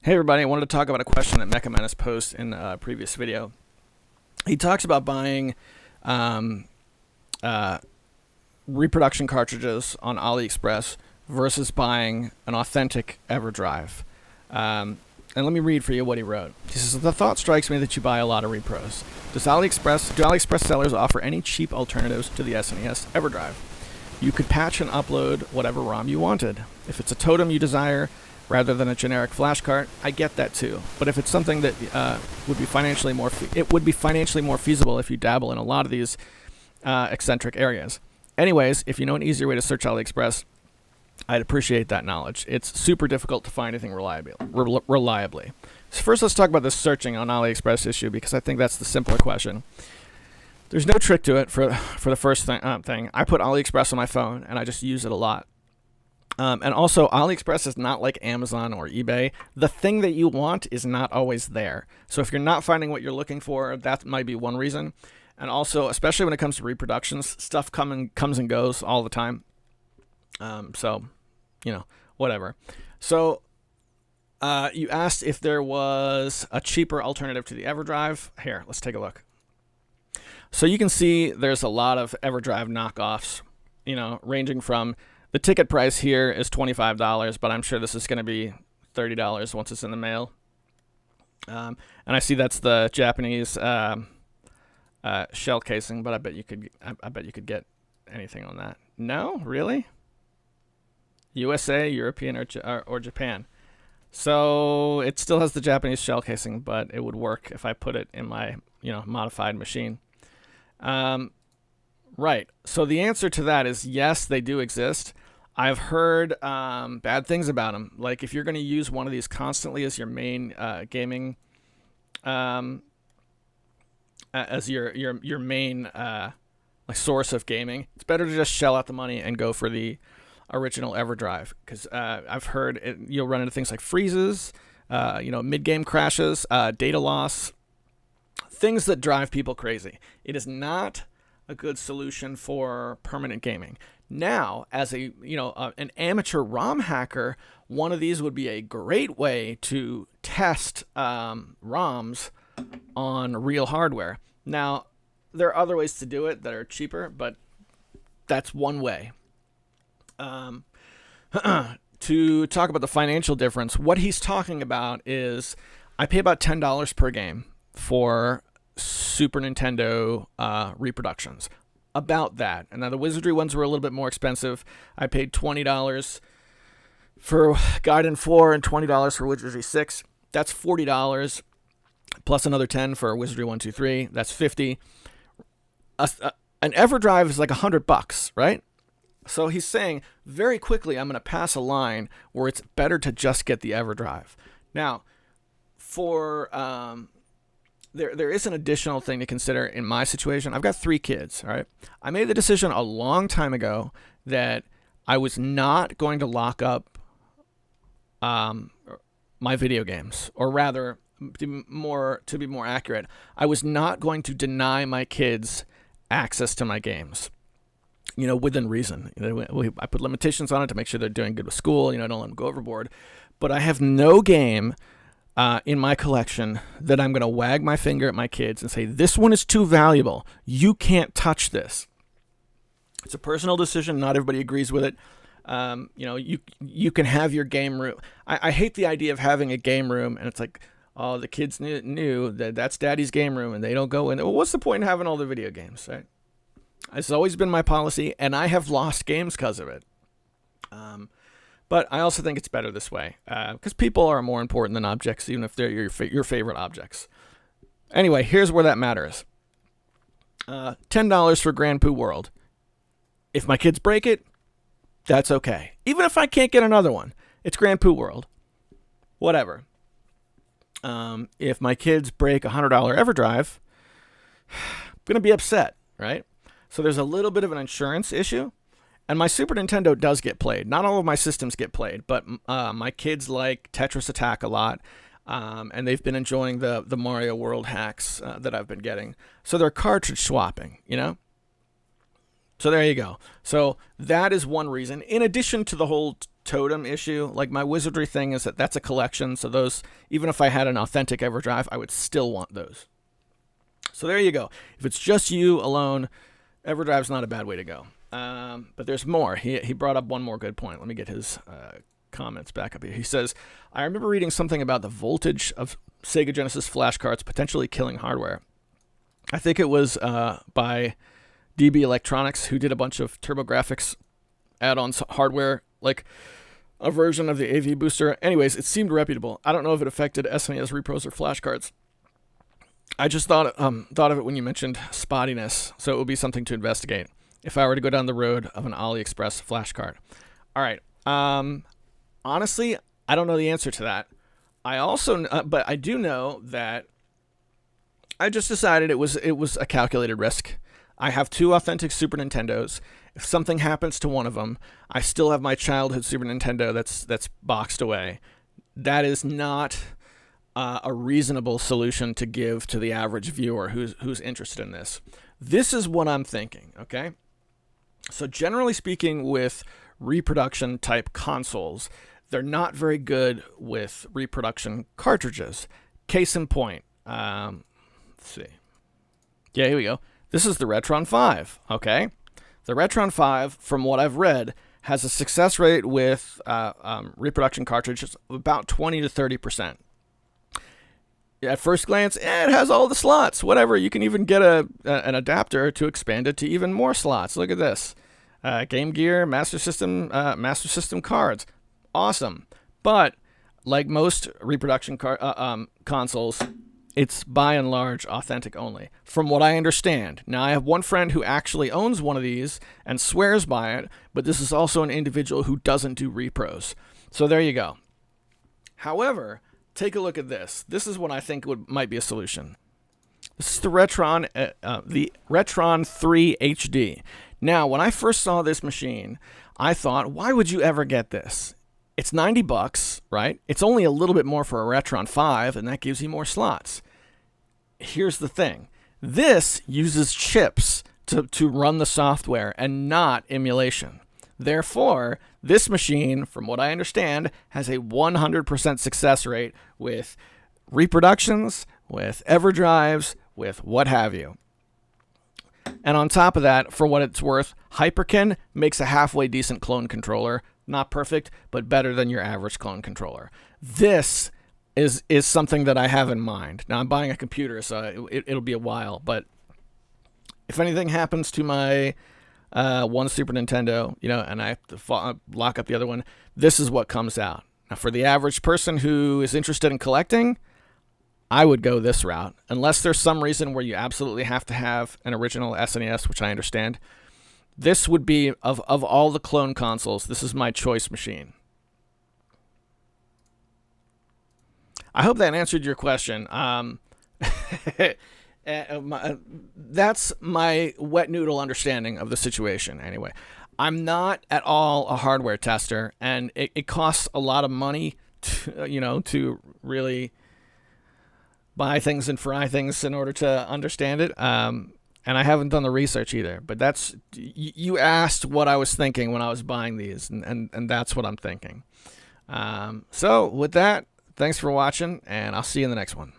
Hey everybody, I wanted to talk about a question that Mecha Menace posed in a previous video. He talks about buying um, uh, reproduction cartridges on AliExpress versus buying an authentic Everdrive. And let me read for you what he wrote. He says, the thought strikes me that you buy a lot of repros. Do AliExpress sellers offer any cheap alternatives to the SNES Everdrive? You could patch and upload whatever ROM you wanted. If it's a totem you desire, rather than a generic flash cart, I get that too. But if it's something that would be financially more feasible if you dabble in a lot of these eccentric areas. Anyways, if you know an easier way to search AliExpress, I'd appreciate that knowledge. It's super difficult to find anything reliably. So first, let's talk about this searching on AliExpress issue, because I think that's the simpler question. There's no trick to it for the first thing. I put AliExpress on my phone, and I just use it a lot. And also, AliExpress is not like Amazon or eBay. The thing that you want is not always there. So if you're not finding what you're looking for, that might be one reason. And also, especially when it comes to reproductions, stuff comes and goes all the time. So, whatever. So you asked if there was a cheaper alternative to the Everdrive. Here, let's take a look. So you can see there's a lot of Everdrive knockoffs, ranging from... The ticket price here is $25, but I'm sure this is going to be $30 once it's in the mail. And I see that's the Japanese shell casing, but I bet you could get anything on that. No, really? USA, European, or Japan. So it still has the Japanese shell casing, but it would work if I put it in my modified machine. Right. So the answer to that is yes, they do exist. I've heard bad things about them. Like if you're going to use one of these constantly as your main gaming, as your main source of gaming, it's better to just shell out the money and go for the original Everdrive. Because I've heard you'll run into things like freezes, mid-game crashes, data loss, things that drive people crazy. It is not a good solution for permanent gaming. Now, as an amateur ROM hacker, one of these would be a great way to test ROMs on real hardware. Now, there are other ways to do it that are cheaper, but that's one way. To talk about the financial difference, what he's talking about is I pay about $10 per game for Super Nintendo reproductions. About that. And now the Wizardry ones were a little bit more expensive. I paid $20 for Gaiden 4 and $20 for Wizardry 6. That's $40 plus another $10 for Wizardry 1, 2, 3. That's $50. An Everdrive is like $100, right? So he's saying very quickly I'm going to pass a line where it's better to just get the Everdrive. Now, for There is an additional thing to consider in my situation. I've got 3 kids, all right? I made the decision a long time ago that I was not going to lock up my video games, or rather, to be more accurate, I was not going to deny my kids access to my games, within reason. I put limitations on it to make sure they're doing good with school, don't let them go overboard. But I have no game in my collection that I'm going to wag my finger at my kids and say, this one is too valuable. You can't touch this. It's a personal decision. Not everybody agrees with it. You can have your game room. I hate the idea of having a game room and it's like, oh, the kids knew that that's daddy's game room and they don't go in. Well, what's the point in having all the video games, right? It's always been my policy, and I have lost games because of it. But I also think it's better this way, because people are more important than objects, even if they're your favorite objects. Anyway, here's where that matters. $10 for Grand Poo World. If my kids break it, that's okay. Even if I can't get another one, it's Grand Poo World. Whatever. If my kids break a $100 Everdrive, I'm going to be upset, right? So there's a little bit of an insurance issue. And my Super Nintendo does get played. Not all of my systems get played, but my kids like Tetris Attack a lot, and they've been enjoying the Mario World hacks that I've been getting. So they're cartridge swapping, So there you go. So that is one reason, in addition to the whole totem issue. Like my wizardry thing is that's a collection, so those, even if I had an authentic Everdrive, I would still want those. So there you go. If it's just you alone, Everdrive's not a bad way to go. But there's more. He brought up one more good point. Let me get his comments back up here. He says, I remember reading something about the voltage of Sega Genesis flash cards potentially killing hardware. I think it was by DB Electronics, who did a bunch of TurboGrafx add-ons hardware, like a version of the AV booster. Anyways, it seemed reputable. I don't know if it affected SNES repros or flash cards. I just thought of it when you mentioned spottiness, so it would be something to investigate if I were to go down the road of an AliExpress flash card. All right. Honestly, I don't know the answer to that. I also, but I do know that I just decided it was a calculated risk. I have 2 authentic Super Nintendos. If something happens to one of them, I still have my childhood Super Nintendo that's boxed away. That is not a reasonable solution to give to the average viewer who's interested in this. This is what I'm thinking, okay? So generally speaking, with reproduction type consoles, they're not very good with reproduction cartridges. Case in point, let's see. Yeah, here we go. This is the Retron 5, okay? The Retron 5, from what I've read, has a success rate with reproduction cartridges of about 20 to 30%. At first glance, it has all the slots, whatever. You can even get an adapter to expand it to even more slots. Look at this. Game Gear, Master System cards. Awesome. But like most reproduction consoles, it's by and large authentic only, from what I understand. Now, I have one friend who actually owns one of these and swears by it, but this is also an individual who doesn't do repros. So there you go. However, take a look at this. This is what I think might be a solution. This is the Retron 3 HD. Now, when I first saw this machine, I thought, why would you ever get this? It's $90, right? It's only a little bit more for a Retron 5, and that gives you more slots. Here's the thing. This uses chips to run the software and not emulation. Therefore, this machine, from what I understand, has a 100% success rate with reproductions, with Everdrives, with what have you. And on top of that, for what it's worth, Hyperkin makes a halfway decent clone controller. Not perfect, but better than your average clone controller. This is something that I have in mind. Now, I'm buying a computer, so it'll be a while. But if anything happens to my one Super Nintendo, and I have to lock up the other one, this is what comes out. Now, for the average person who is interested in collecting, I would go this route. Unless there's some reason where you absolutely have to have an original SNES, which I understand. This would be, of all the clone consoles, this is my choice machine. I hope that answered your question. That's my wet noodle understanding of the situation, anyway. I'm not at all a hardware tester, and it costs a lot of money to really buy things and fry things in order to understand it. And I haven't done the research either. But you asked what I was thinking when I was buying these, and that's what I'm thinking. So with that, thanks for watching, and I'll see you in the next one.